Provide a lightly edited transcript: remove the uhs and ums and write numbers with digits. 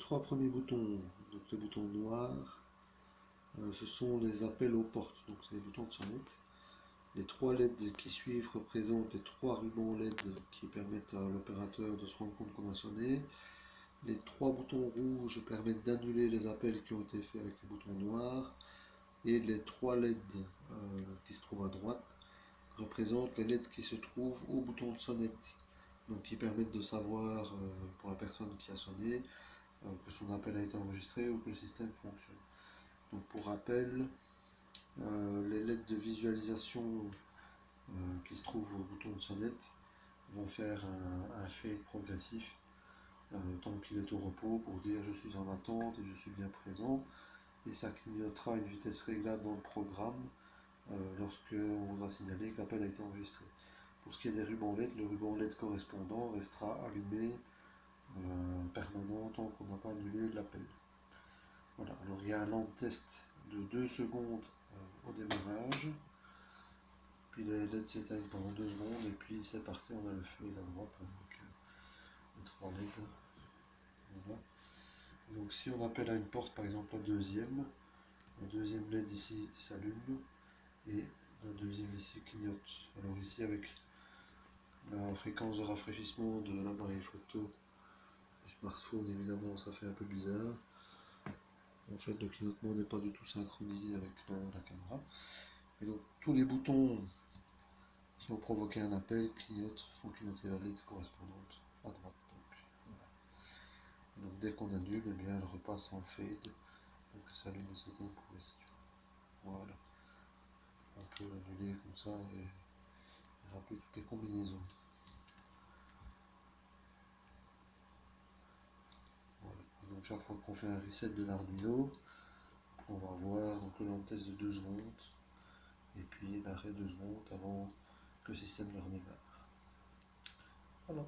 trois premiers boutons, donc les boutons noirs, ce sont les appels aux portes, donc c'est les boutons de sonnette. Les trois LED qui suivent représentent les trois rubans LED qui permettent à l'opérateur de se rendre compte qu'on a sonné. Les trois boutons rouges permettent d'annuler les appels qui ont été faits avec les boutons noirs. Et les trois LED qui se trouvent à droite représentent les LED qui se trouvent au bouton de sonnette, donc qui permettent de savoir pour la personne qui a sonné que son appel a été enregistré ou que le système fonctionne. Donc pour rappel, les LED de visualisation qui se trouvent au bouton de sonnette vont faire un fade progressif tant qu'il est au repos pour dire je suis en attente et je suis bien présent, et ça clignotera une vitesse réglable dans le programme lorsque on voudra signaler que l'appel a été enregistré. Pour ce qui est des rubans LED, le ruban LED correspondant restera allumé permanent tant qu'on n'a pas annulé l'appel. Voilà, alors il y a un long test de 2 secondes au démarrage, puis les LED s'éteignent pendant 2 secondes, et puis c'est parti, on a le feu à droite avec les 3 LED. Voilà. Donc si on appelle à une porte, par exemple la deuxième LED ici s'allume, et la deuxième ici clignote. Alors ici avec la fréquence de rafraîchissement de l'appareil photo du smartphone, évidemment ça fait un peu bizarre. En fait le clignotement n'est pas du tout synchronisé avec la caméra. Et donc tous les boutons qui ont provoqué un appel font clignoter la LED correspondante à droite. Donc, voilà. Donc dès qu'on annule, eh bien, elle repasse en fade. Donc ça s'allume et s'éteint progressivement. Voilà. On peut annuler comme ça et rappeler toutes les combinaisons. Voilà. Donc chaque fois qu'on fait un reset de l'Arduino, on va voir donc le long test de 2 secondes et puis l'arrêt 2 secondes avant que le système ne redémarre. Voilà.